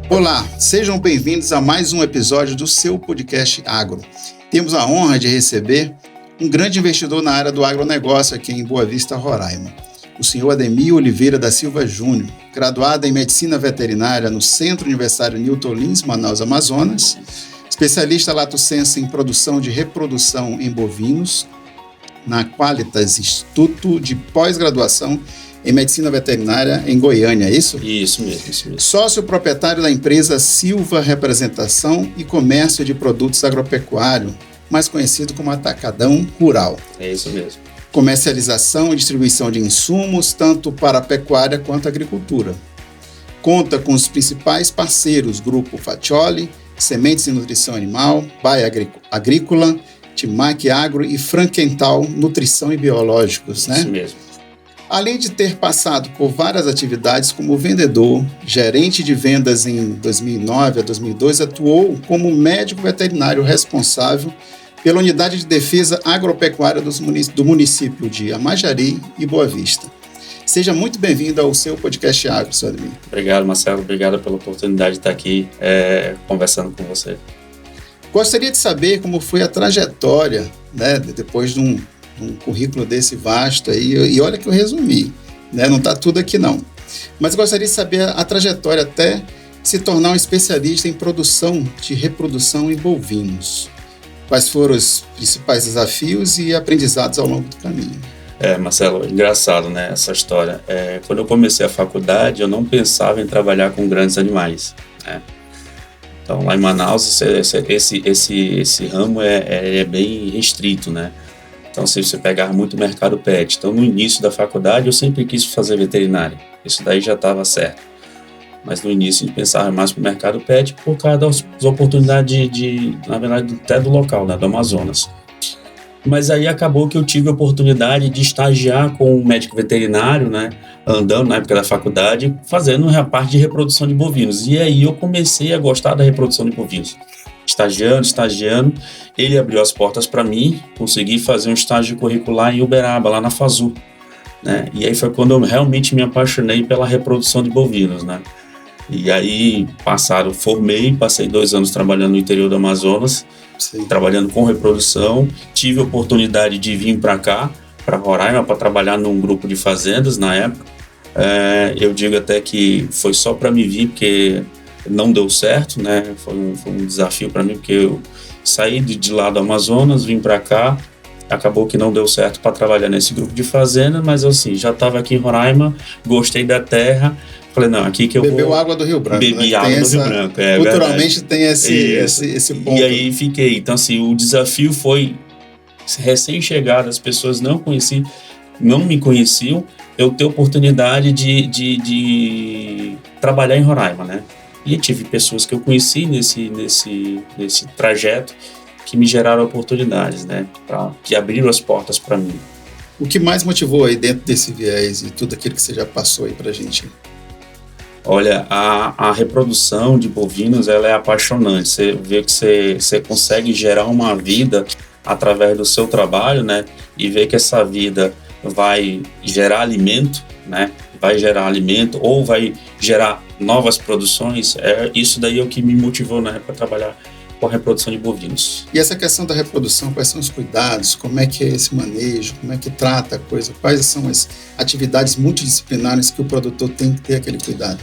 Olá, sejam bem-vindos a mais um episódio do seu podcast Agro. Temos a honra de receber um grande investidor na área do agronegócio aqui em Boa Vista, Roraima. O senhor Ademir Oliveira da Silva Júnior, graduado em Medicina Veterinária no Centro Universitário Newton Lins, Manaus, Amazonas, especialista lato sensu em produção de reprodução em bovinos, na Qualitas Instituto de Pós-Graduação em Medicina Veterinária em Goiânia, é isso? Isso mesmo. Sócio proprietário da empresa Silva Representação e Comércio de Produtos Agropecuários, mais conhecido como Atacadão Rural. É isso mesmo. Comercialização e distribuição de insumos, tanto para a pecuária quanto a agricultura. Conta com os principais parceiros, Grupo Faccioli, Sementes e Nutrição Animal, Baia Agrícola, Timac Agro e Frankenthal Nutrição e Biológicos, né? Isso mesmo. Além de ter passado por várias atividades como vendedor, gerente de vendas em 2009 a 2012, atuou como médico veterinário responsável pela Unidade de Defesa Agropecuária do município de Amajari e Boa Vista. Seja muito bem-vindo ao seu podcast Agro, senhor Ademir. Obrigado, Marcelo. Obrigado pela oportunidade de estar aqui conversando com você. Gostaria de saber como foi a trajetória, né, depois de um currículo desse vasto aí, e olha que eu resumi, né? Não está tudo aqui não. Mas gostaria de saber a trajetória até se tornar um especialista em produção de reprodução em bovinos. Quais foram os principais desafios e aprendizados ao longo do caminho? Marcelo, engraçado, né, essa história. Quando eu comecei a faculdade, eu não pensava em trabalhar com grandes animais, né? Então, lá em Manaus, esse ramo é bem restrito, né? Então, se você pegar muito mercado pet. Então, no início da faculdade, eu sempre quis fazer veterinária. Isso daí já estava certo. Mas no início, a gente pensava mais para o mercado pet por causa das oportunidades na verdade, até do local, né, do Amazonas. Mas aí acabou que eu tive a oportunidade de estagiar com um médico veterinário, né, andando na época da faculdade, fazendo a parte de reprodução de bovinos. E aí eu comecei a gostar da reprodução de bovinos. Estagiando, ele abriu as portas para mim, consegui fazer um estágio curricular em Uberaba, lá na FASU, né? E aí foi quando eu realmente me apaixonei pela reprodução de bovinos, né? E aí passei 2 anos trabalhando no interior do Amazonas, trabalhando com reprodução, tive a oportunidade de vir para cá, para Roraima, para trabalhar num grupo de fazendas na época. Eu digo até que foi só para me vir, porque não deu certo, né? Foi um desafio para mim, porque eu saí de lá do Amazonas, vim para cá, acabou que não deu certo para trabalhar nesse grupo de fazenda, mas assim, já estava aqui em Roraima, gostei da terra, falei, não, aqui que eu Bebeu água do Rio Branco. Bebi né? água do Rio Branco, culturalmente verdade. Tem esse ponto. E aí fiquei, então assim, o desafio foi recém-chegado, as pessoas não me conheciam, eu ter oportunidade de trabalhar em Roraima, né? E tive pessoas que eu conheci nesse trajeto que me geraram oportunidades, né? Que abriram as portas para mim. O que mais motivou aí dentro desse viés e tudo aquilo que você já passou aí pra gente? Olha, a reprodução de bovinos, ela é apaixonante. Você vê que você consegue gerar uma vida através do seu trabalho, né? E ver que essa vida vai gerar alimento, né? Vai gerar alimento ou vai gerar novas produções. Isso daí é o que me motivou, né, para trabalhar com a reprodução de bovinos. E essa questão da reprodução, quais são os cuidados? Como é que é esse manejo? Como é que trata a coisa? Quais são as atividades multidisciplinares que o produtor tem que ter aquele cuidado?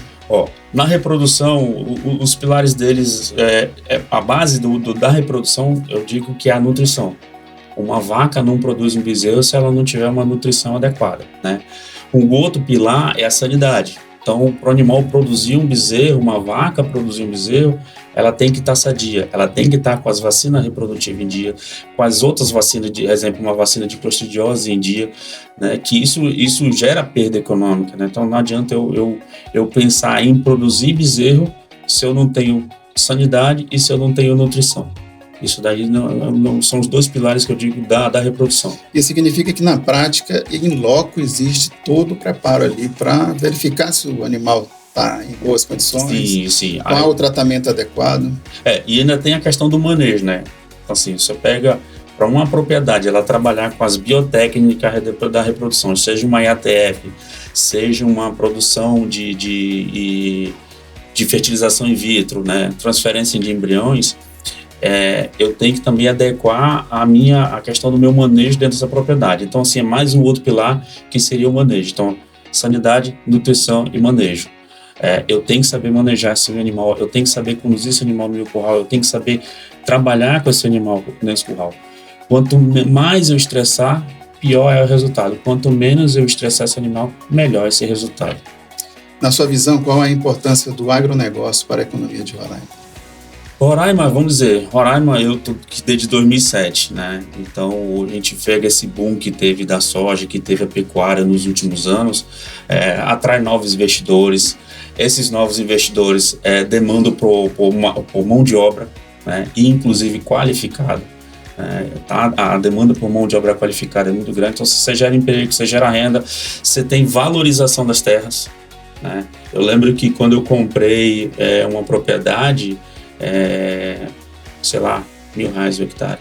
Na reprodução, os pilares deles, a base da reprodução, eu digo que é a nutrição. Uma vaca não produz um bezerro se ela não tiver uma nutrição adequada, né? Um outro pilar é a sanidade. Então, para o animal produzir um bezerro, uma vaca produzir um bezerro, ela tem que estar sadia, ela tem que estar com as vacinas reprodutivas em dia, com as outras vacinas, por exemplo, uma vacina de clostridiose em dia, né? Que isso gera perda econômica, né? Então, não adianta eu pensar em produzir bezerro se eu não tenho sanidade e se eu não tenho nutrição. Isso daí não são os 2 pilares que eu digo da reprodução. Isso significa que na prática, em loco, existe todo o preparo ali para verificar se o animal está em boas condições, sim. qual o tratamento adequado. E ainda tem a questão do manejo, né? Então, assim, você pega para uma propriedade, ela trabalhar com as biotécnicas da reprodução, seja uma IATF, seja uma produção de fertilização in vitro, né, transferência de embriões, eu tenho que também adequar a questão do meu manejo dentro dessa propriedade. Então, assim, é mais um outro pilar que seria o manejo. Então, sanidade, nutrição e manejo. Eu tenho que saber manejar esse animal, eu tenho que saber conduzir esse animal no meu curral, eu tenho que saber trabalhar com esse animal nesse curral. Quanto mais eu estressar, pior é o resultado. Quanto menos eu estressar esse animal, melhor esse resultado. Na sua visão, qual é a importância do agronegócio para a economia de Roraima? Roraima, vamos dizer, Roraima eu tô desde 2007, né? Então a gente pega esse boom que teve da soja, que teve a pecuária nos últimos anos, atrai novos investidores. Esses novos investidores demandam por mão de obra, né? E inclusive qualificada. A demanda por mão de obra qualificada é muito grande, então você gera emprego, você gera renda, você tem valorização das terras, né? Eu lembro que quando eu comprei uma propriedade, sei lá, R$1.000 o hectare,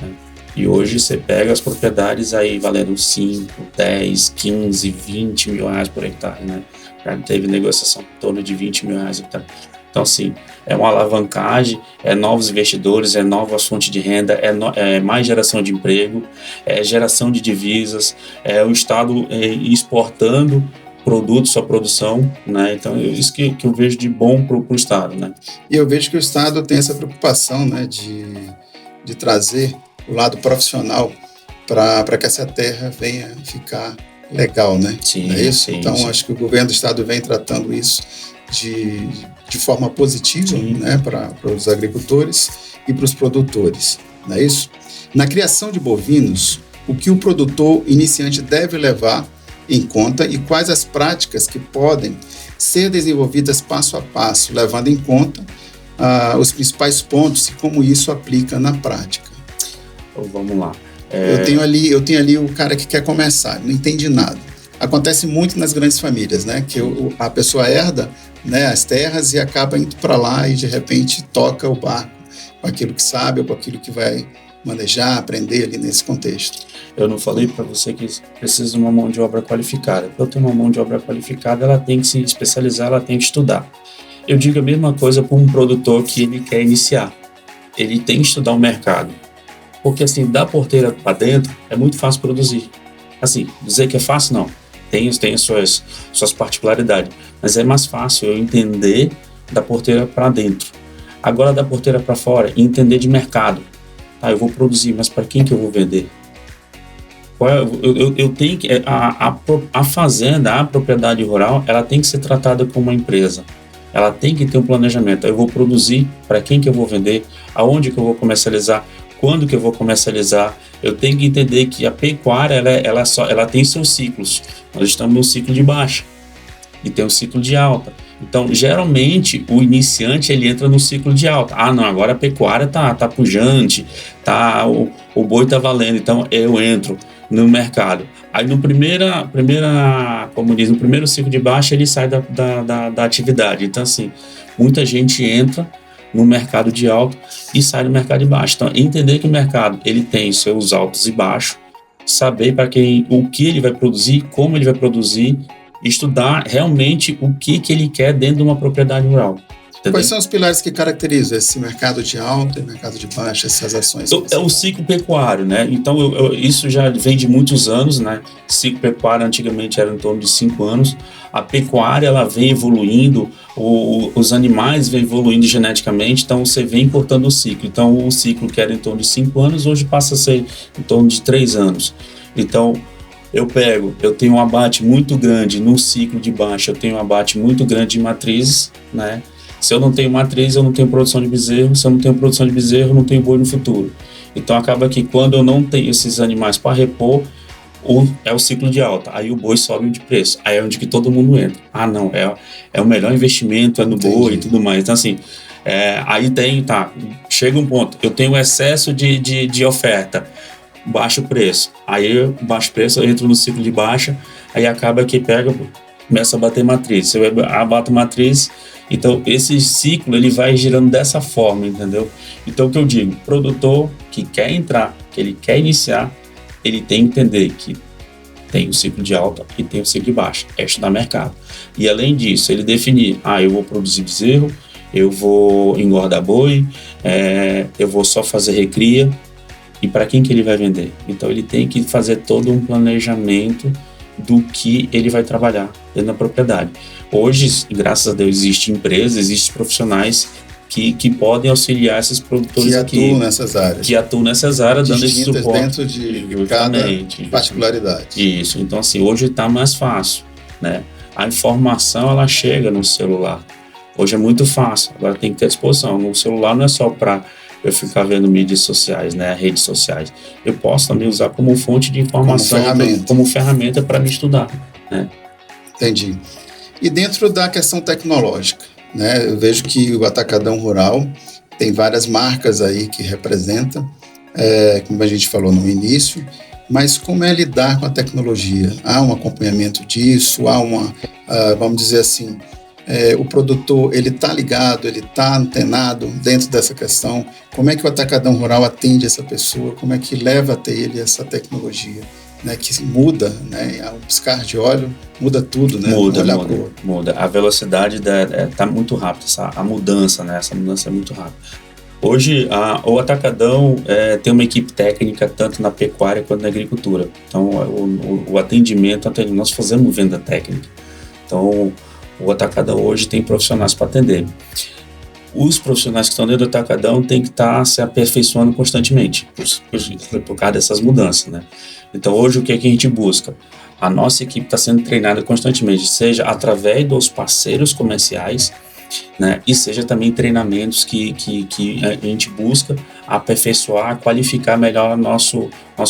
né? E hoje você pega as propriedades aí valendo 5, 10, 15, 20 mil reais por hectare, né? Já teve negociação em torno de 20 mil reais por hectare. Então, assim, é uma alavancagem, novos investidores, novas fontes de renda, mais geração de emprego, geração de divisas, o Estado exportando produtos, sua produção, né? Então, isso que eu vejo de bom para o Estado, né? E eu vejo que o Estado tem essa preocupação, né, de trazer o lado profissional para que essa terra venha ficar legal, né? Sim, não é isso? Sim, então, sim. Acho que o governo do Estado vem tratando isso de forma positiva, né, para os agricultores e para os produtores, não é isso? Na criação de bovinos, o que o produtor iniciante deve levar em conta e quais as práticas que podem ser desenvolvidas passo a passo, levando em conta os principais pontos e como isso aplica na prática. Então, vamos lá. Eu tenho ali o cara que quer começar, não entende nada. Acontece muito nas grandes famílias, né? Que a pessoa herda, né, as terras e acaba indo para lá e de repente toca o barco com aquilo que sabe ou com aquilo que vai manejar, aprender ali nesse contexto. Eu não falei para você que precisa de uma mão de obra qualificada. Para ter uma mão de obra qualificada, ela tem que se especializar, ela tem que estudar. Eu digo a mesma coisa para um produtor que ele quer iniciar. Ele tem que estudar o mercado. Porque assim, da porteira para dentro, é muito fácil produzir. Assim, dizer que é fácil, não. Tem as suas particularidades. Mas é mais fácil eu entender da porteira para dentro. Agora, da porteira para fora, entender de mercado. Tá, eu vou produzir, mas para quem que eu vou vender? Eu tenho que a fazenda, a propriedade rural, ela tem que ser tratada como uma empresa. Ela tem que ter um planejamento. Eu vou produzir, para quem que eu vou vender, aonde que eu vou comercializar, quando que eu vou comercializar. Eu tenho que entender que a pecuária ela tem seus ciclos. Nós estamos num ciclo de baixa e tem um ciclo de alta. Então, geralmente, o iniciante ele entra no ciclo de alta. Não, agora a pecuária tá pujante, o boi tá valendo, então eu entro no mercado. Aí no primeiro ciclo de baixa ele sai da atividade. Então, assim, muita gente entra no mercado de alto e sai do mercado de baixo. Então, entender que o mercado ele tem seus altos e baixos, saber o que ele vai produzir, como ele vai produzir, estudar realmente o que ele quer dentro de uma propriedade rural. Entendeu? Quais são os pilares que caracterizam esse mercado de alta e mercado de baixa, essas ações? É o ciclo pecuário, né? Então, isso já vem de muitos anos, né? Ciclo pecuário antigamente era em torno de 5 anos. A pecuária, ela vem evoluindo, os animais vêm evoluindo geneticamente, então você vem cortando o ciclo. Então, o ciclo que era em torno de 5 anos, hoje passa a ser em torno de 3 anos. Então, eu tenho um abate muito grande no ciclo de baixa, eu tenho um abate muito grande de matrizes, né? Se eu não tenho matriz, eu não tenho produção de bezerro. Se eu não tenho produção de bezerro, eu não tenho boi no futuro. Então, acaba que quando eu não tenho esses animais para repor, é o ciclo de alta. Aí o boi sobe de preço. Aí é onde que todo mundo entra. Não, é o melhor investimento, é no boi e tudo mais. Então, assim, aí chega um ponto. Eu tenho excesso de oferta, baixo preço. Aí, baixo preço, eu entro no ciclo de baixa. Aí acaba que começa a bater matriz. Se eu abato matriz, então esse ciclo ele vai girando dessa forma, entendeu? Então o que eu digo, produtor que quer entrar, que ele quer iniciar, ele tem que entender que Tem o ciclo de alta e tem o ciclo de baixa, é estudar mercado. E além disso, ele definir, eu vou produzir bezerro, eu vou engordar boi, eu vou só fazer recria, e para quem que ele vai vender? Então ele tem que fazer todo um planejamento do que ele vai trabalhar dentro da propriedade. Hoje, graças a Deus, existem empresas, existem profissionais que podem auxiliar esses produtores que atuam nessas áreas, dando esse suporte dentro de cada particularidade. Isso, então assim, hoje está mais fácil, né? A informação, ela chega no celular. Hoje é muito fácil, agora tem que ter disposição. No celular não é só para eu ficar vendo mídias sociais, né, redes sociais. Eu posso também usar como fonte de informação, como ferramenta para me estudar, né? Entendi. E dentro da questão tecnológica, né, eu vejo que o Atacadão Rural tem várias marcas aí que representam, como a gente falou no início, mas como é lidar com a tecnologia? Há um acompanhamento disso, vamos dizer assim, o produtor, ele está ligado, ele está antenado dentro dessa questão. Como é que o Atacadão Rural atende essa pessoa? Como é que leva até ele essa tecnologia, né, que muda, né, ao piscar de olho, muda tudo, né? Muda. A velocidade está muito rápida, a mudança, né? Essa mudança é muito rápida. Hoje, o Atacadão tem uma equipe técnica tanto na pecuária quanto na agricultura. Então, o atendimento, nós fazemos venda técnica. Então, o Atacadão hoje tem profissionais para atender. Os profissionais que estão dentro do Atacadão têm que estar se aperfeiçoando constantemente por causa dessas mudanças, né? Então, hoje, o que é que a gente busca? A nossa equipe está sendo treinada constantemente, seja através dos parceiros comerciais, né? E seja também treinamentos que a gente busca aperfeiçoar, qualificar melhor nosso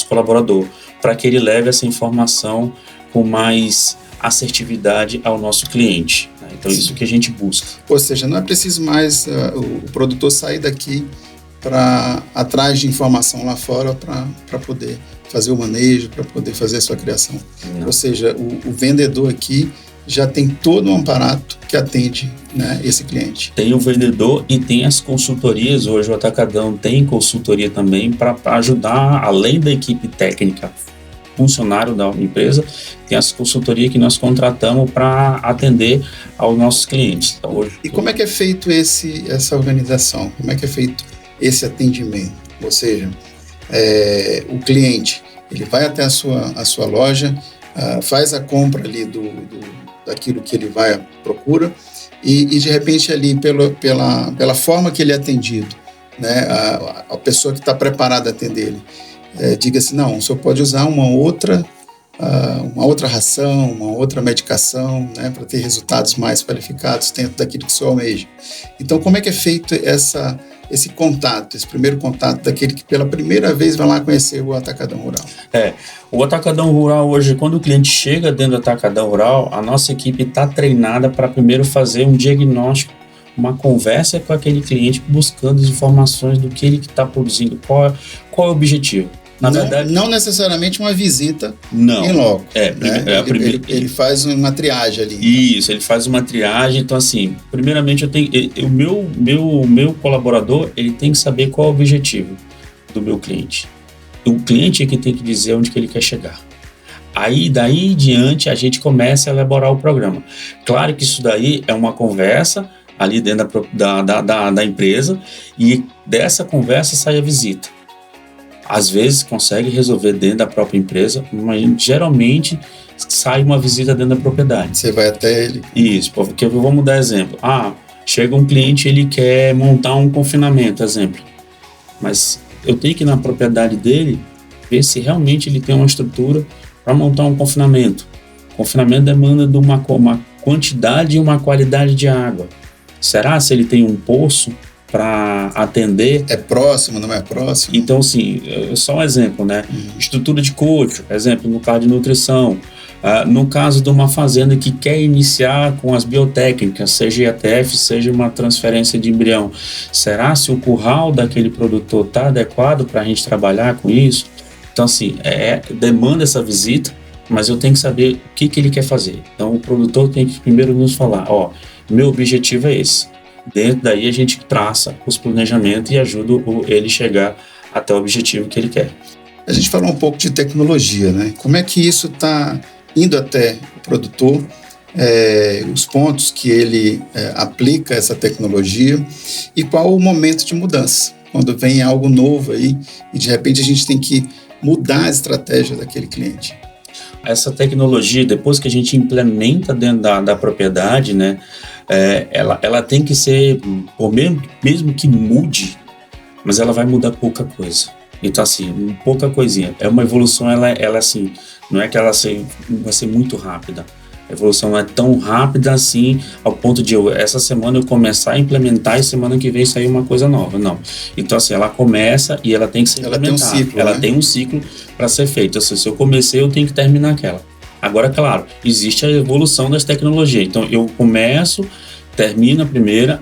colaborador, para que ele leve essa informação com mais assertividade ao nosso cliente, né? Então, isso que a gente busca. Ou seja, não é preciso mais o produtor sair daqui para atrás de informação lá fora para poder fazer o manejo, para poder fazer a sua criação. Não. Ou seja, o vendedor aqui já tem todo um aparato que atende, né, esse cliente. Tem o vendedor e tem as consultorias. Hoje o Atacadão tem consultoria também para ajudar, além da equipe técnica, funcionário da empresa, tem as consultorias que nós contratamos para atender aos nossos clientes. Então, hoje, e como é que é feito essa organização? Como é que é feito esse atendimento? Ou seja, o cliente, ele vai até a sua loja, faz a compra ali daquilo que ele vai à procura e de repente ali pela forma que ele é atendido, né, a pessoa que está preparada a atender ele, diga assim, não, o senhor pode usar uma outra ração, uma outra medicação, né, para ter resultados mais qualificados dentro daquilo que o senhor almeja. Então, como é que é feito esse contato, esse primeiro contato daquele que pela primeira vez vai lá conhecer o Atacadão Rural? O Atacadão Rural hoje, quando o cliente chega dentro do Atacadão Rural, a nossa equipe está treinada para primeiro fazer um diagnóstico, uma conversa com aquele cliente buscando as informações do que ele está produzindo, qual é o objetivo. Na verdade, não necessariamente uma visita em loco. Ele faz uma triagem ali. Então. Isso, ele faz uma triagem. Então, assim, primeiramente, o meu colaborador, ele tem que saber qual é o objetivo do meu cliente. O cliente é que tem que dizer onde que ele quer chegar. Aí, daí em diante, a gente começa a elaborar o programa. Claro que isso daí é uma conversa ali dentro da empresa, e dessa conversa sai a visita. Às vezes consegue resolver dentro da própria empresa, mas geralmente sai uma visita dentro da propriedade. Você vai até ele? Isso, porque vamos dar exemplo. Chega um cliente, ele quer montar um confinamento, exemplo. Mas eu tenho que ir na propriedade dele, ver se realmente ele tem uma estrutura para montar um confinamento. Confinamento demanda de uma quantidade e uma qualidade de água. Será se ele tem um poço para atender? É próximo, não é próximo? Então, assim, só um exemplo, né? Estrutura de coxo, exemplo, no caso de nutrição. No caso de uma fazenda que quer iniciar com as biotécnicas, seja IATF, seja uma transferência de embrião, será se o curral daquele produtor está adequado para a gente trabalhar com isso? Então, assim, demanda essa visita, mas eu tenho que saber o que ele quer fazer. Então, o produtor tem que primeiro nos falar, meu objetivo é esse. Dentro daí a gente traça os planejamentos e ajuda ele chegar até o objetivo que ele quer. A gente falou um pouco de tecnologia, né? Como é que isso está indo até o produtor, os pontos que ele aplica essa tecnologia e qual o momento de mudança, quando vem algo novo aí e de repente a gente tem que mudar a estratégia daquele cliente. Essa tecnologia, depois que a gente implementa dentro da propriedade, né, ela tem que ser, mesmo que mude, mas ela vai mudar pouca coisa. Então, assim, pouca coisinha. É uma evolução, ela assim, não é que ela vai ser muito rápida. A evolução não é tão rápida assim, ao ponto de essa semana eu começar a implementar e semana que vem sair uma coisa nova. Não. Então, assim, ela começa e ela tem que ser implementada. Tem um ciclo, ela né? tem um ciclo para ser feito. Assim, se eu comecei, eu tenho que terminar aquela. Agora, claro, existe a evolução das tecnologias. Então, eu começo, termino a primeira,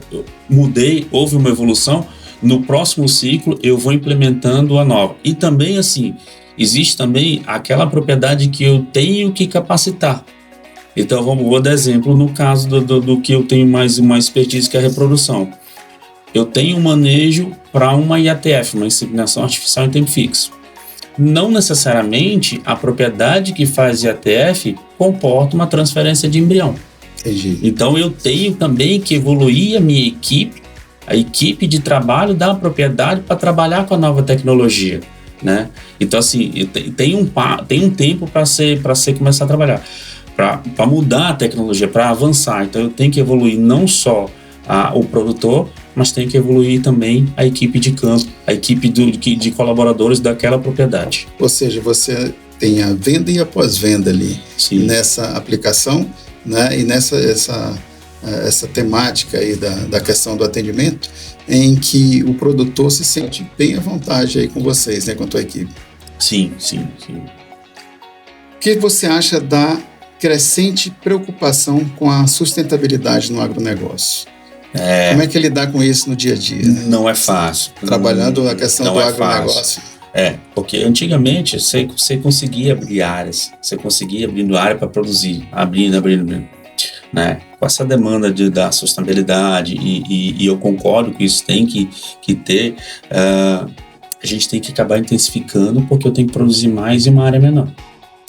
eu mudei, houve uma evolução. No próximo ciclo, eu vou implementando a nova. E também, assim, existe também aquela propriedade que eu tenho que capacitar. Então, vou dar exemplo no caso do que eu tenho mais uma expertise, que é a reprodução. Eu tenho um manejo para uma IATF, uma inseminação artificial em tempo fixo. Não necessariamente a propriedade que faz IATF comporta uma transferência de embrião. Entendi. Então, eu tenho também que evoluir a minha equipe, a equipe de trabalho da propriedade para trabalhar com a nova tecnologia, né? Então, assim, tem um tempo para começar a trabalhar, para mudar a tecnologia, para avançar. Então, eu tenho que evoluir não só o produtor, mas tenho que evoluir também a equipe de campo, a equipe de colaboradores daquela propriedade. Ou seja, você tem a venda e a pós-venda ali. Sim. Nessa aplicação, né? E essa temática aí da questão do atendimento, em que o produtor se sente bem à vontade aí com vocês, né, com a tua equipe. Sim. O que você acha da crescente preocupação com a sustentabilidade no agronegócio? Como é que lidar com isso no dia a dia? Né? Não é fácil. Trabalhando a questão do agronegócio. Porque antigamente você conseguia abrir áreas, você conseguia abrindo área para produzir, abrindo, né? Com essa demanda da sustentabilidade, e eu concordo que isso tem que ter, a gente tem que acabar intensificando, porque eu tenho que produzir mais em uma área menor.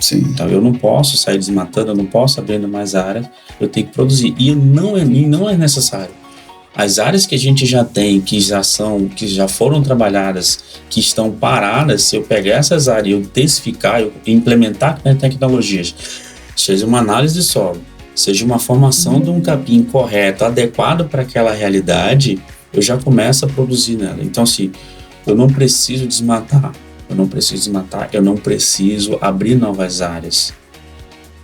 Sim. Então eu não posso sair desmatando, eu não posso abrindo mais áreas, eu tenho que produzir, e não é necessário. As áreas que a gente já tem, que já foram trabalhadas, que estão paradas, se eu pegar essas áreas e eu intensificar, eu implementar tecnologias, seja uma análise de solo, seja uma formação de um capim correto, adequado para aquela realidade, eu já começo a produzir nela. Então, assim, eu não preciso desmatar, eu não preciso abrir novas áreas.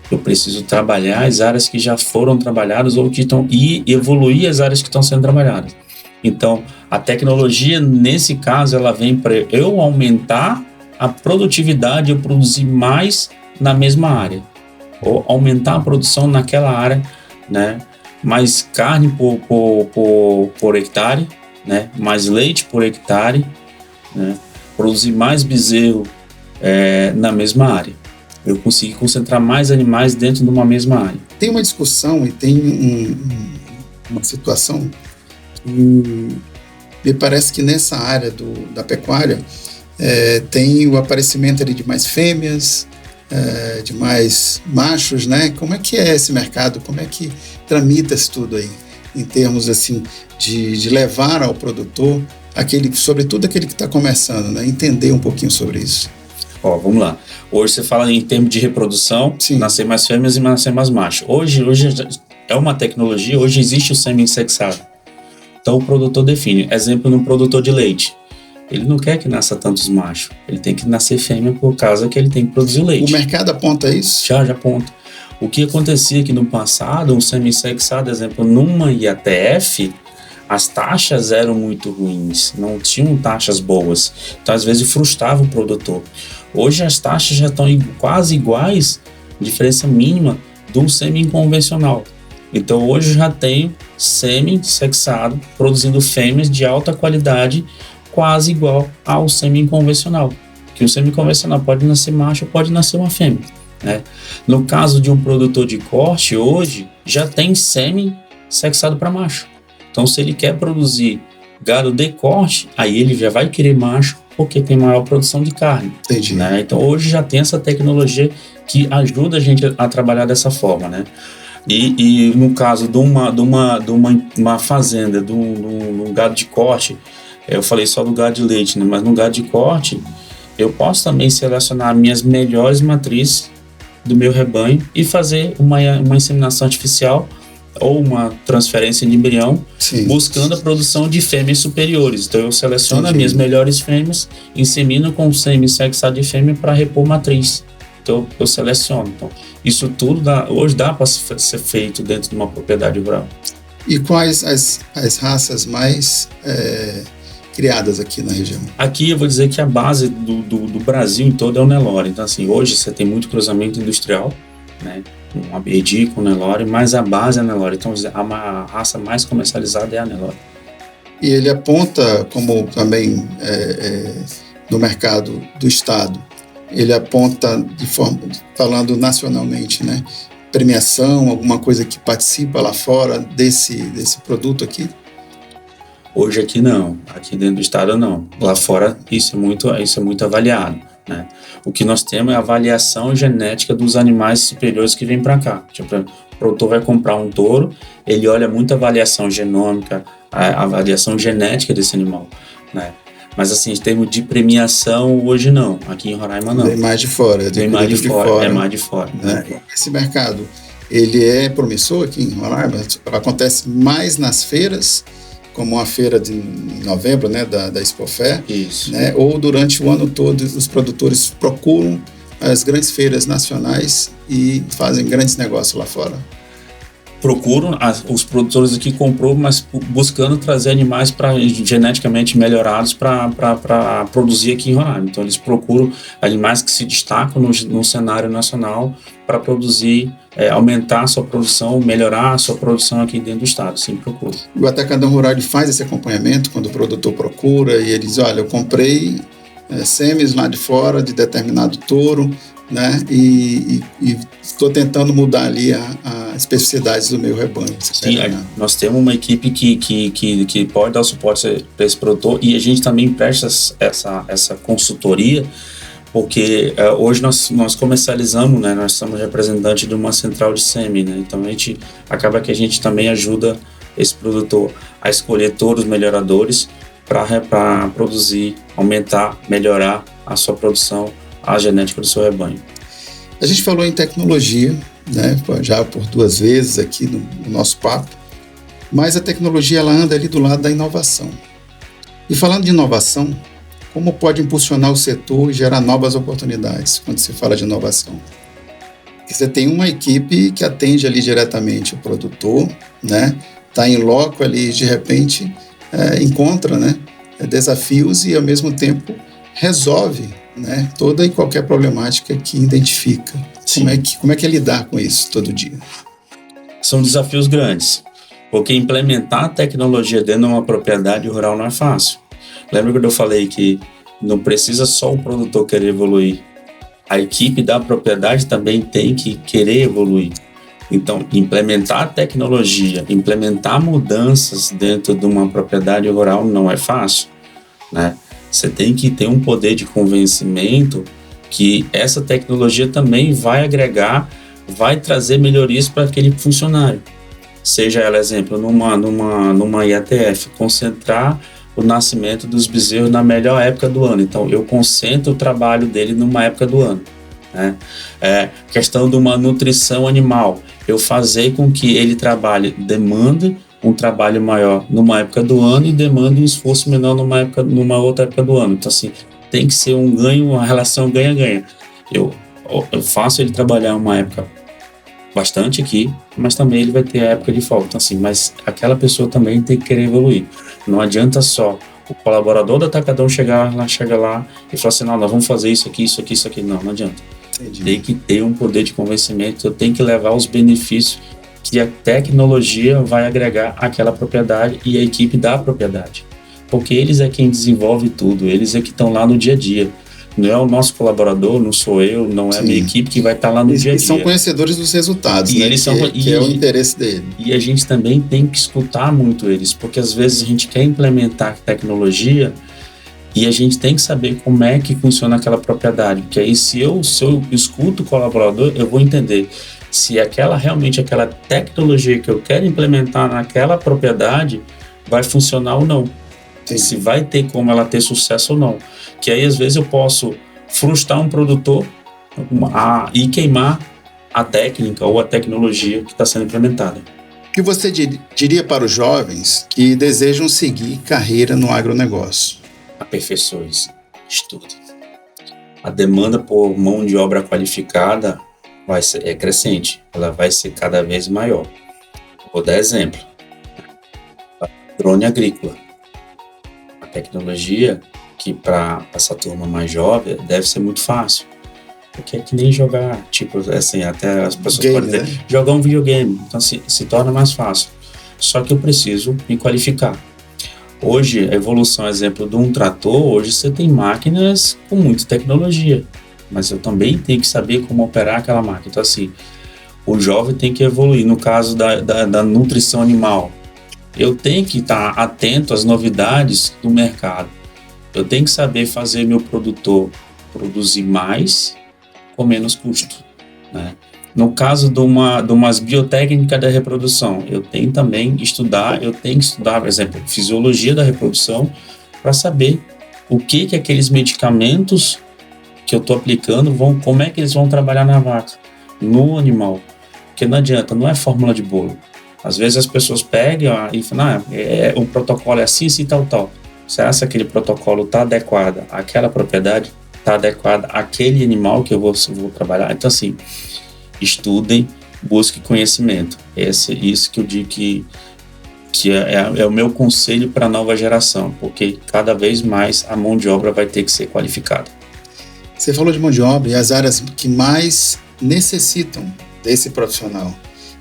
Eu preciso trabalhar as áreas que já foram trabalhadas ou que estão, e evoluir as áreas que estão sendo trabalhadas. Então, a tecnologia, nesse caso, ela vem para eu aumentar a produtividade, eu produzir mais na mesma área, ou aumentar a produção naquela área, né? Mais carne por hectare, né? Mais leite por hectare, né? Produzir mais bezerro na mesma área. Eu consegui concentrar mais animais dentro de uma mesma área. Tem uma discussão e tem uma situação que me parece que nessa área da pecuária tem o aparecimento ali de mais fêmeas, de mais machos, né? Como é que é esse mercado? Como é que tramita isso tudo aí? Em termos assim de levar ao produtor, sobretudo aquele que está começando, né? Entender um pouquinho sobre isso. Vamos lá. Hoje você fala em termos de reprodução, Sim. Nascer mais fêmeas e nascer mais machos. Hoje é uma tecnologia, hoje existe o semi-sexado. Então o produtor define. Exemplo, no produtor de leite. Ele não quer que nasça tantos machos. Ele tem que nascer fêmea por causa que ele tem que produzir leite. O mercado aponta isso? Já aponta. O que acontecia que no passado, um semi-sexado, exemplo, numa IATF, as taxas eram muito ruins, não tinham taxas boas. Então, às vezes, frustrava o produtor. Hoje, as taxas já estão quase iguais, diferença mínima, do semi-convencional. Então, hoje, já tenho semi-sexado, produzindo fêmeas de alta qualidade, quase igual ao semi-convencional. Que o semi-convencional pode nascer macho, pode nascer uma fêmea, né? No caso de um produtor de corte, hoje, já tem semi-sexado para macho. Então, se ele quer produzir gado de corte, aí ele já vai querer macho porque tem maior produção de carne. Entendi. Né? Então, hoje já tem essa tecnologia que ajuda a gente a trabalhar dessa forma, né? E no caso de uma fazenda, de um gado de corte, eu falei só do gado de leite, né? Mas no gado de corte, eu posso também selecionar minhas melhores matrizes do meu rebanho e fazer uma inseminação artificial ou uma transferência de embrião, Sim. buscando a produção de fêmeas superiores. Então eu seleciono Entendi. as minhas melhores fêmeas, insemino com sêmen sexado de fêmea para repor matriz. Então eu seleciono. Então, isso tudo hoje dá para ser feito dentro de uma propriedade rural. E quais as raças mais criadas aqui na região? Aqui eu vou dizer que a base do Brasil em todo é o Nelore. Então assim, hoje você tem muito cruzamento industrial, né? Um Aberdeen com Nelore, mas a base é a Nelore. Então a raça mais comercializada é a Nelore. E ele aponta, como também no mercado do estado, ele aponta de forma, falando nacionalmente, né? Premiação, alguma coisa que participa lá fora desse produto aqui? Hoje aqui não, aqui dentro do estado não. Lá fora isso é muito avaliado, né? O que nós temos é a avaliação genética dos animais superiores que vêm para cá. Tipo, o produtor vai comprar um touro, ele olha muito a avaliação genômica, a avaliação genética desse animal, né? Mas assim, em termos de premiação, hoje não. Aqui em Roraima não. Vem mais de fora. Vem mais de fora. É mais de fora. Né? Esse mercado, ele é promissor aqui em Roraima? Acontece mais nas feiras, como a feira de novembro, né, da Expofé. Isso. Né? Ou durante o ano todo os produtores procuram as grandes feiras nacionais e fazem grandes negócios lá fora? Procuram, os produtores aqui comprou, mas buscando trazer animais geneticamente melhorados para produzir aqui em Roraima. Então eles procuram animais que se destacam no cenário nacional para produzir, aumentar a sua produção, melhorar a sua produção aqui dentro do estado. Sim, procura. O Atacadão Rural faz esse acompanhamento quando o produtor procura e ele diz, olha, eu comprei sêmenes lá de fora de determinado touro, né? E estou tentando mudar ali as especificidades do meu rebanho. Sim, nós temos uma equipe que pode dar o suporte para esse produtor e a gente também presta essa consultoria, porque hoje nós comercializamos, né? Nós somos representantes de uma central de sêmen, né? Então acaba que a gente também ajuda esse produtor a escolher touros melhoradores para produzir, aumentar, melhorar a sua produção, a genética do seu rebanho. A gente falou em tecnologia, né, já por 2 vezes aqui no nosso papo, mas a tecnologia ela anda ali do lado da inovação. E falando de inovação, como pode impulsionar o setor e gerar novas oportunidades quando se fala de inovação? Porque você tem uma equipe que atende ali diretamente o produtor, né, está em loco ali, de repente encontra, né, desafios e ao mesmo tempo resolve, né, toda e qualquer problemática que identifica. Como é que é lidar com isso todo dia? São desafios grandes, porque implementar a tecnologia dentro de uma propriedade rural não é fácil. Lembra quando eu falei que não precisa só o produtor querer evoluir, a equipe da propriedade também tem que querer evoluir. Então, implementar a tecnologia, implementar mudanças dentro de uma propriedade rural não é fácil, né? Você tem que ter um poder de convencimento que essa tecnologia também vai agregar, vai trazer melhorias para aquele funcionário. Seja ela, exemplo, numa IATF, concentrar o nascimento dos bezerros na melhor época do ano. Então, eu concentro o trabalho dele numa época do ano, né? Questão de uma nutrição animal, eu fazer com que ele demande um trabalho maior numa época do ano e demanda um esforço menor numa outra época do ano. Então, assim, tem que ser um ganho, uma relação ganha-ganha. Eu faço ele trabalhar uma época bastante aqui, mas também ele vai ter a época de folga. Então, assim, mas aquela pessoa também tem que querer evoluir. Não adianta só o colaborador do Atacadão chega lá e falar assim, não, nós vamos fazer isso aqui. Não adianta. Entendi. Tem que ter um poder de convencimento, eu tenho que levar os benefícios que a tecnologia vai agregar àquela propriedade e a equipe da propriedade. Porque eles é quem desenvolve tudo, eles é que estão lá no dia a dia. Não é o nosso colaborador, não sou eu, não é a minha equipe que vai estar lá no dia a dia. E são conhecedores dos resultados, e né? Eles que é o interesse dele. E a gente também tem que escutar muito eles, porque às vezes a gente quer implementar tecnologia E a gente tem que saber como é que funciona aquela propriedade, porque aí se eu escuto o colaborador, eu vou entender se realmente aquela tecnologia que eu quero implementar naquela propriedade vai funcionar ou não. Sim. Se vai ter como ela ter sucesso ou não. Que aí às vezes eu posso frustrar um produtor e queimar a técnica ou a tecnologia que está sendo implementada. O que você diria para os jovens que desejam seguir carreira no agronegócio? Aperfeiçoe-se, estude. A demanda por mão de obra qualificada é crescente, ela vai ser cada vez maior. Vou dar exemplo. Drone agrícola. A tecnologia que para essa turma mais jovem deve ser muito fácil. Porque é que nem jogar, tipo assim, até as pessoas podem dizer, né? Jogar um videogame, então se torna mais fácil. Só que eu preciso me qualificar. Hoje, a evolução, exemplo de um trator, hoje você tem máquinas com muita tecnologia, mas eu também tenho que saber como operar aquela máquina. Então assim, o jovem tem que evoluir. No caso da nutrição animal, eu tenho que estar atento às novidades do mercado. Eu tenho que saber fazer meu produtor produzir mais com menos custo, né? No caso de umas biotécnicas da reprodução, eu tenho também que estudar, por exemplo, fisiologia da reprodução para saber o que aqueles medicamentos que eu estou aplicando como é que eles vão trabalhar na vaca, no animal. Porque não adianta, não é fórmula de bolo. Às vezes as pessoas pegam e falam, o protocolo é assim, assim, tal. Será que aquele protocolo está adequado àquela propriedade? Está adequado àquele animal que eu vou trabalhar? Então, assim, estudem, busquem conhecimento. Isso que eu digo que é o meu conselho para a nova geração, porque cada vez mais a mão de obra vai ter que ser qualificada. Você falou de mão de obra e as áreas que mais necessitam desse profissional.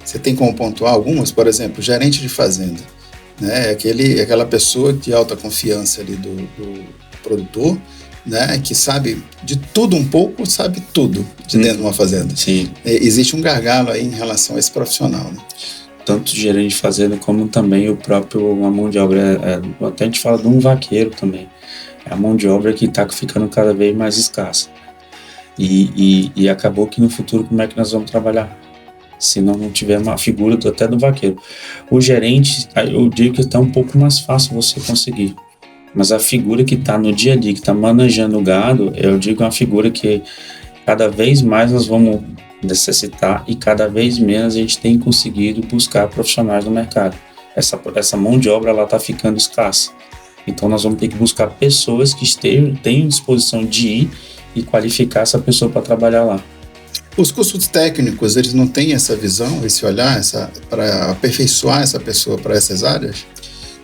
Você tem como pontuar algumas? Por exemplo, gerente de fazenda, né? Aquela pessoa de alta confiança ali do produtor, né? Que sabe de tudo um pouco, sabe tudo de dentro de uma fazenda. Sim. Existe um gargalo aí em relação a esse profissional, né? Tanto o gerente de fazenda como também a mão de obra. Até a gente fala de um vaqueiro também. É a mão de obra que está ficando cada vez mais escassa. E acabou que no futuro, como é que nós vamos trabalhar? Se não tiver uma figura até do vaqueiro. O gerente, eu digo que está um pouco mais fácil você conseguir. Mas a figura que está no dia a dia, que está manejando o gado, eu digo uma figura que cada vez mais nós vamos necessitar e cada vez menos a gente tem conseguido buscar profissionais no mercado. Essa mão de obra está ficando escassa. Então nós vamos ter que buscar pessoas que tenham disposição de ir e qualificar essa pessoa para trabalhar lá. Os cursos técnicos, eles não têm essa visão, esse olhar, para aperfeiçoar essa pessoa para essas áreas?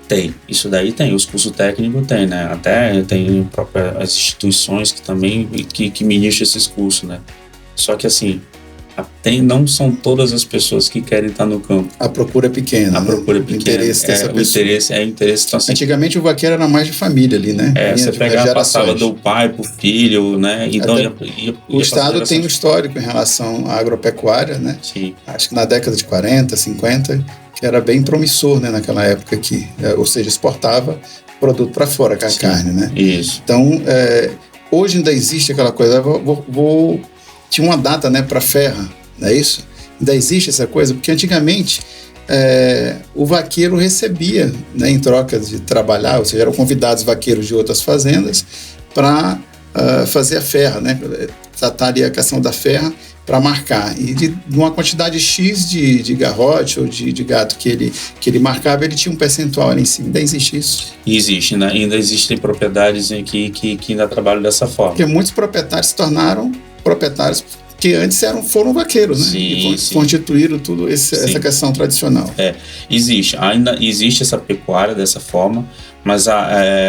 Tem, isso daí tem, os cursos técnicos tem, né? Até tem próprias instituições que também que ministram esses cursos, né? Só que assim, não são todas as pessoas que querem estar no campo. A procura é pequena. A procura é pequena. O interesse dessa pessoa. O interesse então, assim, antigamente o vaqueiro era mais de família ali, né? Você pegava, passava do pai pro filho, né? Então o Estado tem um histórico em relação à agropecuária, né? Sim. Acho que na década de 40, 50, que era bem promissor, né? Naquela época aqui. Ou seja, exportava produto para fora, com a carne, né? Isso. Então, hoje ainda existe aquela coisa, tinha uma data, né, para ferra, não é isso? Ainda existe essa coisa, porque antigamente o vaqueiro recebia, né, em troca de trabalhar, ou seja, eram convidados vaqueiros de outras fazendas para fazer a ferra, né, tratar ali a questão da ferra para marcar, e de uma quantidade X de garrote ou de gado que ele marcava, ele tinha um percentual ali em cima. Ainda existe isso? Existe, né? Ainda existem propriedades em que ainda trabalham dessa forma. Porque muitos proprietários se tornaram proprietários que antes foram vaqueiros, né? Sim, e constituíram tudo essa questão tradicional. Ainda existe essa pecuária dessa forma, mas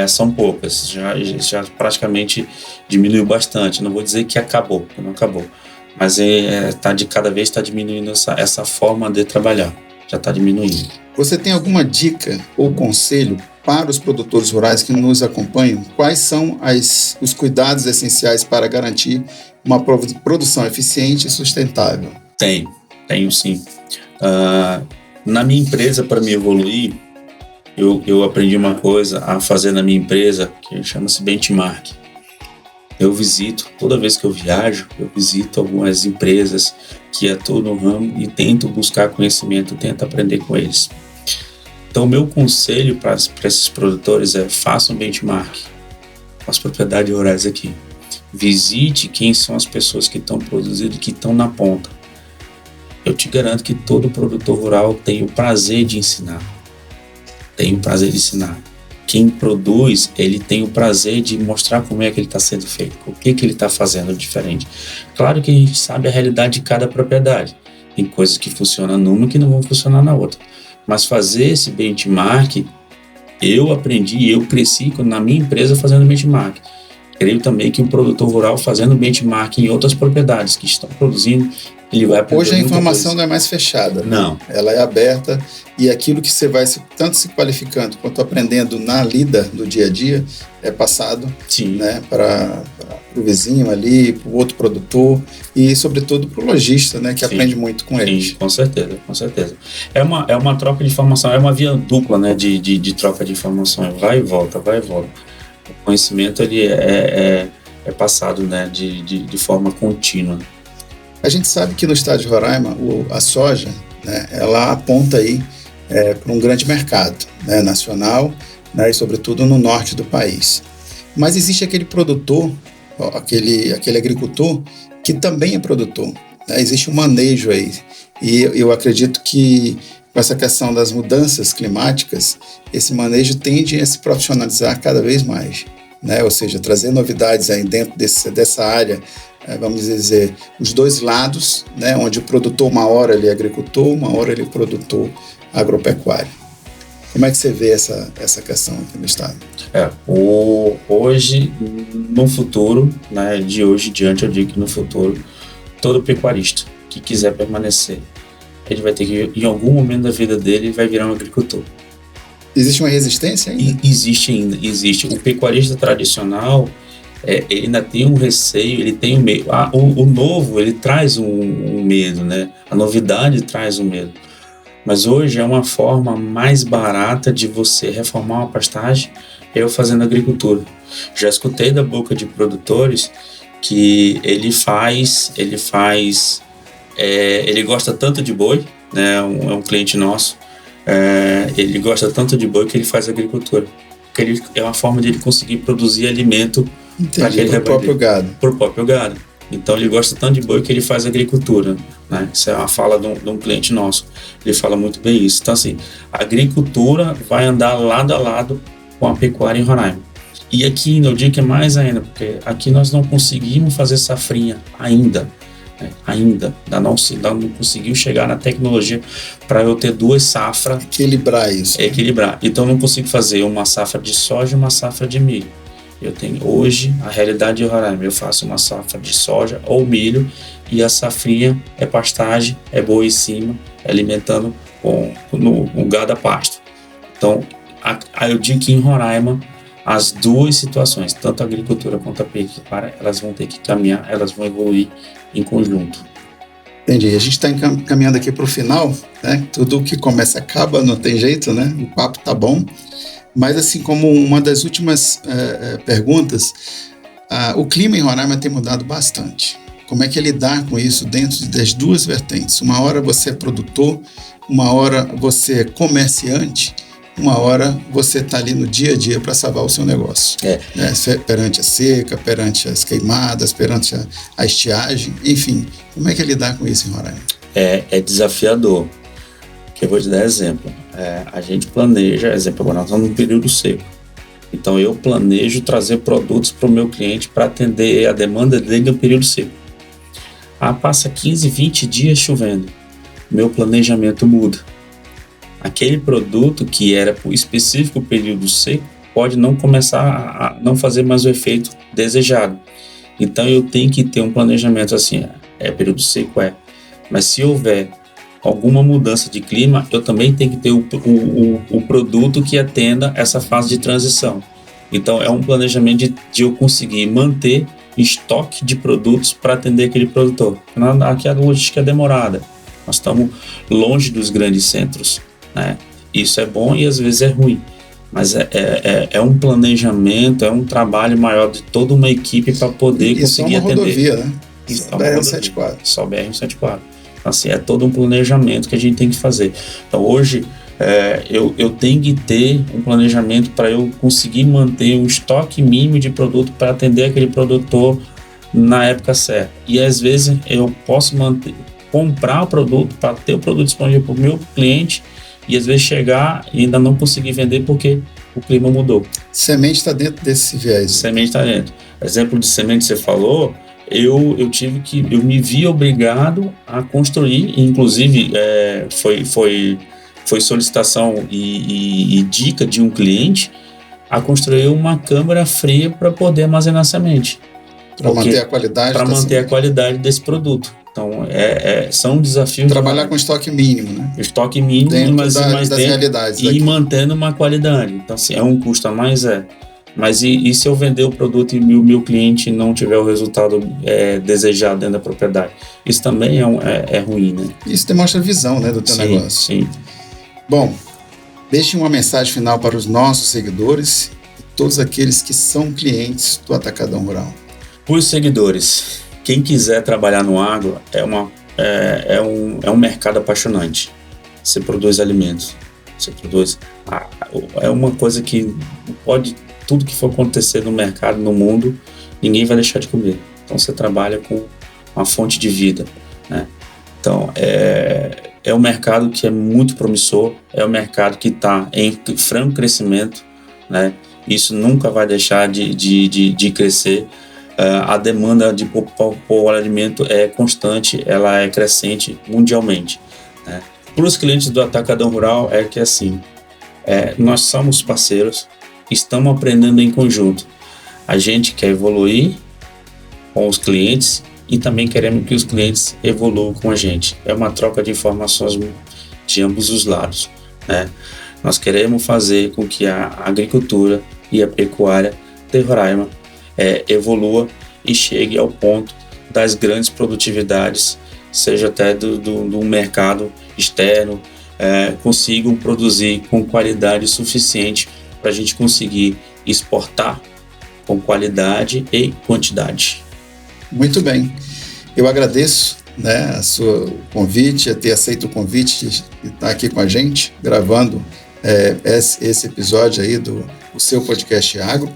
são poucas, já praticamente diminuiu bastante. Não vou dizer que acabou, não acabou, mas cada vez está diminuindo essa forma de trabalhar, já está diminuindo. Você tem alguma dica ou conselho para os produtores rurais que nos acompanham? Quais são os cuidados essenciais para garantir uma produção eficiente e sustentável? Tenho sim. Na minha empresa, para me evoluir, eu aprendi uma coisa a fazer na minha empresa que chama-se benchmark. Eu visito, toda vez que eu viajo, eu visito algumas empresas que atuam no ramo e tento buscar conhecimento, tento aprender com eles. Então, o meu conselho para esses produtores é: façam benchmark com as propriedades rurais aqui. Visite quem são as pessoas que estão produzindo, que estão na ponta. Eu te garanto que todo produtor rural tem o prazer de ensinar. Tem o prazer de ensinar. Quem produz, ele tem o prazer de mostrar como é que ele está sendo feito, o que ele está fazendo diferente. Claro que a gente sabe a realidade de cada propriedade. Tem coisas que funcionam numa que não vão funcionar na outra. Mas fazer esse benchmark, eu aprendi, eu cresci na minha empresa fazendo benchmark. Creio também que um produtor rural fazendo benchmark em outras propriedades que estão produzindo, ele vai aprender. Hoje a informação não é mais fechada. Não. Ela é aberta e aquilo que você vai tanto se qualificando quanto aprendendo na lida do dia a dia é passado, né, para o vizinho ali, para o outro produtor e, sobretudo, para o lojista, né, que aprende muito com eles. Sim, com certeza, com certeza. É uma troca de informação, é uma via dupla, né, de troca de informação. Vai e volta, vai e volta. O conhecimento ele é passado, né, de forma contínua. A gente sabe que no estado de Roraima a soja, né, ela aponta aí para um grande mercado, né, nacional, né, e sobretudo no norte do país. Mas existe aquele produtor, aquele agricultor que também é produtor, né? Existe um manejo aí e eu acredito que com essa questão das mudanças climáticas, esse manejo tende a se profissionalizar cada vez mais, né? Ou seja, trazer novidades aí dentro dessa área, vamos dizer, os dois lados, né? Onde o produtor, uma hora ele é agricultor, uma hora ele é produtor agropecuário. Como é que você vê essa questão aqui no estado? Hoje, no futuro, né, de hoje em diante, eu digo que no futuro, todo pecuarista que quiser permanecer, ele vai ter que, em algum momento da vida dele, vai virar um agricultor. Existe uma resistência ainda? Existe. O pecuarista tradicional, ele ainda tem um receio, ele tem um medo. O novo, ele traz um medo, né? A novidade traz um medo. Mas hoje é uma forma mais barata de você reformar uma pastagem, eu fazendo agricultura. Já escutei da boca de produtores que ele gosta tanto de boi, né? É um cliente nosso. Ele gosta tanto de boi que ele faz agricultura. Porque é uma forma de ele conseguir produzir alimento para o próprio gado. Para o próprio gado. Então ele gosta tanto de boi que ele faz agricultura, né? Isso é uma fala de um cliente nosso. Ele fala muito bem isso. Então assim, a agricultura vai andar lado a lado com a pecuária em Roraima. E aqui, eu digo que é mais ainda, porque aqui nós não conseguimos fazer safrinha ainda. Ainda não conseguiu chegar na tecnologia para eu ter duas safras. Equilibrar isso. Equilibrar. Então eu não consigo fazer uma safra de soja e uma safra de milho. Eu tenho hoje a realidade de Roraima. Eu faço uma safra de soja ou milho e a safrinha é pastagem, é boi em cima, alimentando com o gado a pasto. Então eu digo que em Roraima as duas situações, tanto a agricultura quanto a pecuária, elas vão ter que caminhar, elas vão evoluir em conjunto. Entendi. A gente está caminhando aqui para o final, né? Tudo que começa acaba, não tem jeito, né? O papo tá bom. Mas assim, como uma das últimas perguntas, o clima em Roraima tem mudado bastante. Como é que é lidar com isso dentro das duas vertentes? Uma hora você é produtor, uma hora você é comerciante, uma hora você está ali no dia a dia para salvar o seu negócio. Né? Perante a seca, perante as queimadas, perante a estiagem, enfim. Como é que é lidar com isso em Roraima? É desafiador. Eu vou te dar exemplo. A gente planeja, exemplo, agora nós estamos num período seco. Então eu planejo trazer produtos para o meu cliente para atender a demanda dele no período seco. Passa 15, 20 dias chovendo. Meu planejamento muda. Aquele produto que era para o específico período seco pode não começar a não fazer mais o efeito desejado. Então eu tenho que ter um planejamento assim, período seco mas se houver alguma mudança de clima, eu também tenho que ter o produto que atenda essa fase de transição. Então é um planejamento de eu conseguir manter estoque de produtos para atender aquele produtor. Aqui a logística é demorada, nós estamos longe dos grandes centros, né? Isso é bom e às vezes é ruim. Mas é um planejamento, é um trabalho maior de toda uma equipe para poder conseguir atender. Rodovia, né? Só BR-174. Só BR-174. Então, assim, é todo um planejamento que a gente tem que fazer. Então, hoje, eu tenho que ter um planejamento para eu conseguir manter um estoque mínimo de produto para atender aquele produtor na época certa. E, às vezes, eu posso comprar o produto para ter o produto disponível para o meu cliente e, às vezes, chegar e ainda não conseguir vender porque o clima mudou. Semente está dentro desse viés. Semente está dentro. Exemplo de semente que você falou, eu me vi obrigado a construir, inclusive foi solicitação e dica de um cliente a construir uma câmara fria para poder armazenar semente. Para manter a qualidade. Para manter a qualidade desse produto. Então, são desafios. Trabalhar com estoque mínimo, né? Estoque mínimo, dentro mas das realidades. E mantendo uma qualidade. Então, assim, é um custo a mais, Mas e se eu vender o produto e o meu cliente não tiver o resultado desejado dentro da propriedade? Isso também é ruim, né? Isso demonstra a visão, né, do teu negócio. Sim. Bom, deixe uma mensagem final para os nossos seguidores e todos aqueles que são clientes do Atacadão Rural. Para os seguidores, quem quiser trabalhar no agro é um mercado apaixonante. Você produz alimentos, você produz... É uma coisa que pode... Tudo que for acontecer no mercado, no mundo, ninguém vai deixar de comer. Então, você trabalha com uma fonte de vida, né? Então, é um mercado que é muito promissor, é um mercado que está em franco crescimento, né? Isso nunca vai deixar de crescer. A demanda por alimento é constante, ela é crescente mundialmente, né? Para os clientes do Atacadão Rural, é que assim, nós somos parceiros, estamos aprendendo em conjunto. A gente quer evoluir com os clientes e também queremos que os clientes evoluam com a gente. É uma troca de informações de ambos os lados, né? Nós queremos fazer com que a agricultura e a pecuária de Roraima evolua e chegue ao ponto das grandes produtividades, seja até do mercado externo, consigam produzir com qualidade suficiente para a gente conseguir exportar com qualidade e quantidade. Muito bem. Eu agradeço, né, a sua convite, a ter aceito o convite de estar aqui com a gente, gravando esse episódio aí do seu podcast Agro.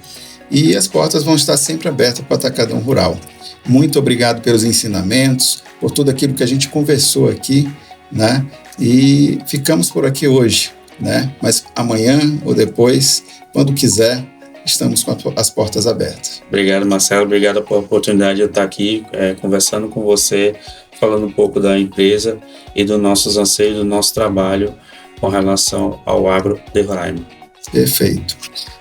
E as portas vão estar sempre abertas para o Atacadão Rural. Muito obrigado pelos ensinamentos, por tudo aquilo que a gente conversou aqui, né? E ficamos por aqui hoje, né? Mas amanhã ou depois, quando quiser, estamos com as portas abertas. Obrigado, Marcelo. Obrigado pela oportunidade de eu estar aqui conversando com você, falando um pouco da empresa e dos nossos anseios, do nosso trabalho com relação ao agro de Roraima. Perfeito.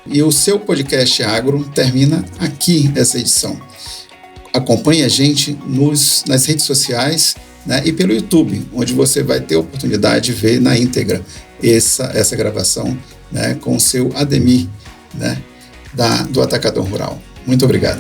E o seu podcast Agro termina aqui essa edição. Acompanhe a gente nas redes sociais, né, e pelo YouTube, onde você vai ter a oportunidade de ver na íntegra essa gravação, né, com o seu Ademir, né, do Atacadão Rural. Muito obrigado.